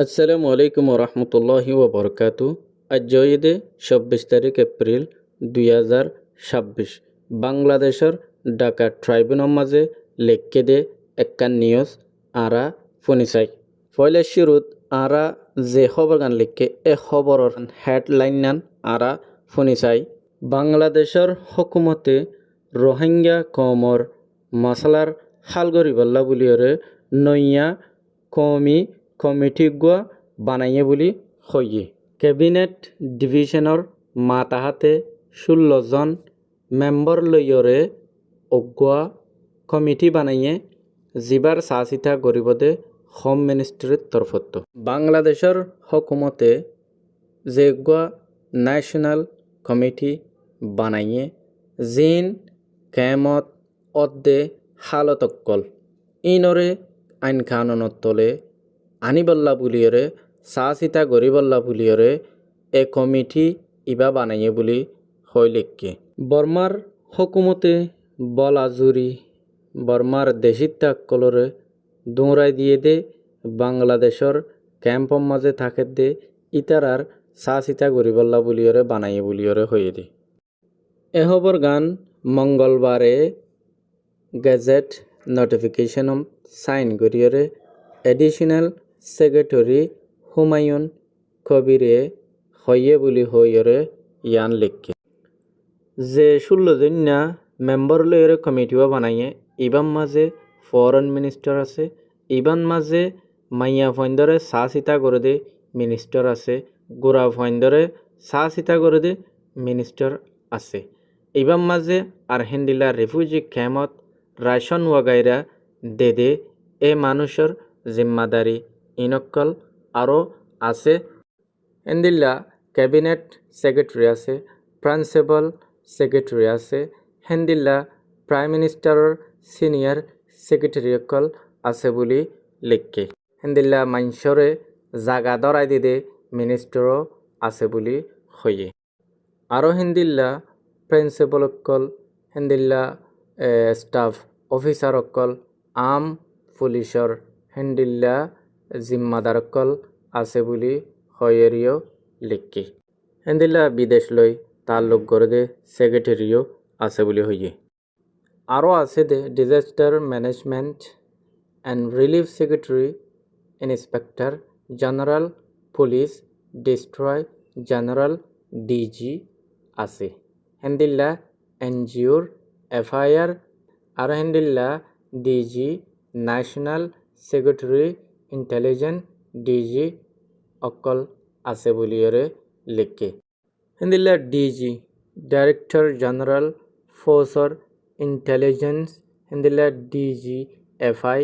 আসসালামু আলাইকুম রহমতুল্লাহি ওবরকাতু। আজ জয়ীদে ২৬ এপ্রিল ২০২৬ বাংলাদেশের ঢাকা ট্রাইব্যুনাল মাঝে লেখকে দে একখান নিউজ আরা ফনিসাই ফয়লে শুরুত আরা যে খবর গান লিখকে এ খবরের হেডলাইন নান আরা ফনিসাই বাংলাদেশের হকুমতে রোহিঙ্গা কমর মাসালার হাল গরিবাল্লা বুলিয়রে নইয়া কমি কমিটি গুয়া বানাইয়ে বুলি হইয়ে ক্যাবিনেট ডিভিশনের মাতাহাতে 16 জন মেম্বর লইয়রে অগুয়া কমিটি বানাইয়ে জিবার সাচিতা গরিবদে হোম মিনিস্ট্রির তরফত বাংলাদেশের হকুমতে যেগুয়া ন্যাশনাল কমিটি বানাইয়ে জিন কেমত অদ্দে হালতকল ইনরে আইন কানুনত তলে আনিবল্লা বুলিয়রে সাচিতা গরিবল্লা বুলিয়রে এ কমিটি ইবা বানাইয়ে বুলি হইলেকে বর্মার হকুমতে বলা জুরি বর্মার দেশিত্যাগ কলরে দৌড়াই দিয়ে দে বাংলাদেশের ক্যাম্পর মাঝে থাকে দে ইতারার সাচিতা গরিবল্লা বুলিয়রে বানাইয়ে বুলিয়রে হয়ে দে এহবর গান মঙ্গলবারে গেজেট নোটিফিকেশন সাইন করিয়রে এডিশনাল সেক্রেটারি হুমায়ুন কবিরে হইয়ে বুলি হইয়রে ইয়ান লিখকে যে 16 জন মেম্বর লইরে কমিটিও বানাইয়ে ইবান মাঝে ফরেন মিনিস্টার আছে ইবান মাঝে মাইয়া ফইন্দরে সাচিতা করে দে মিনিস্টার আছে গোড়া ফইন্দরে সাচিতা করে দে মিনিস্টার আছে ইবান মাঝে আর হিন্দিলা রিফিউজি ক্যাম্পত রাশন ওয়াগাইরা দে দে এ মানুষের জিম্মাদারি ইনকল আরও আছে হিন্দিলা ক্যাবিনেট সেক্রেটারি আছে প্রিন্সিপাল সেক্রেটারি আছে হিন্দিলা প্রাইম মিনিস্টারের সিনিয়র সেক্রেটারি অকল আছে বুলি লিখকে হিন্দিলা মাইনসরে জাগা দরাই দিদে মিনিস্টারও আছে বুলি হইয়ে আরও হিন্দিলা প্রিন্সিপাল অকল হিন্দিলা স্টাফ অফিসার অকল আম পুলিশর হিন্দিলা জিম্মাদার অকল আছে বুলি হয়েরিও লিখকে হিন্দিলা বিদেশ লই তাল্লুক করে দে সেক্রেটারিও আছে বুলি হইয়ে আরও আছে দে disaster management and relief secretary inspector general police destroy general DG আছে হিন্দিলা এনজিওর এফআইআর আর হিন্দিলা DG national secretary intelligence DG অকল আছে বুলিয়রে লিখকে হিন্দিলা ডিজি ডাইরেক্টর জেনারেল ফোর্সর ইন্টেলিজেন্স হিন্দিলা ডিজি এফআই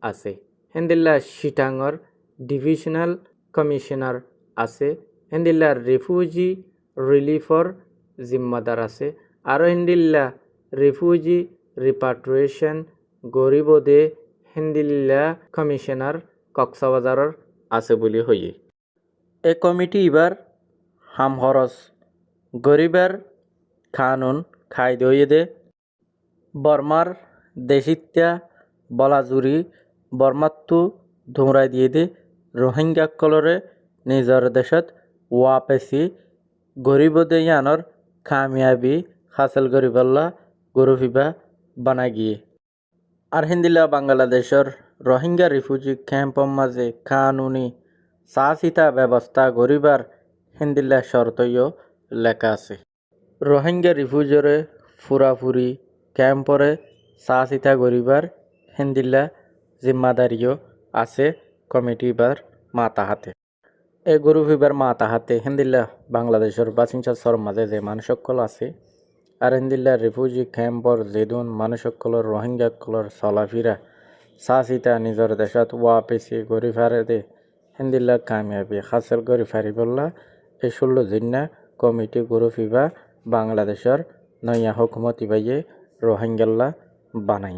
আছে হিন্দিলা শিটাঙর ডিভিশনাল কমিশনার আছে হিন্দিলা রিফিউজি রিলিফর জিম্মাদার আছে আর হিন্দিলা রিফিউজি রিপাট্রিয়েশন গরিবদে হিন্দিলা কমিশনার কক্সবাজারের আছে বুলি হইয়ে এ কমিটি এবার হামহরস গরিবের কানুন খাই দইয়ে দে বর্মার দেশিত্যা বলাজুরি বর্মাত্তু ধুমরাই দিয়ে দে রোহিঙ্গা কলরে নিজের দেশত ওয়াপেসি গরিবদে ইয়ানর কামিয়াবি হাসিল গরিবাল্লা গরুফিবা বানা গিয়ে আর হিন্দিলা বাংলাদেশের রোহিঙ্গা রিফিউজি ক্যাম্পর মাঝে কানুনি সাচিতা ব্যবস্থা গরিবার হিন্দিলা শর্তইও লেখা আছে রোহিঙ্গা রিফিউজরে ফুরাফুরি ক্যাম্পরে সাচিতা গরিবার হিন্দিলা জিম্মাদারিও আছে কমিটিবার মাতা হাতে এ গরুফিবার মাতা হাতে হিন্দিলা বাংলাদেশের বাসিন্দা সর মাঝে যে মানুষকল আছে আর হিন্দিলা রিফিউজি ক্যাম্পর যেদুন মানুষকলর রোহিঙ্গা কলর চলাফিরা সাচিতা নিজের দেশত ওয়াপেসি গরিফারে দে হিন্দিলা কামিয়াবি হাসিল গরি ফারিবল্লা এই 16 জন কমিটি গরুফিবা বাংলাদেশের নয়া হুকুমত ইবাইয়ে রোহিঙ্গাল্লা বানাই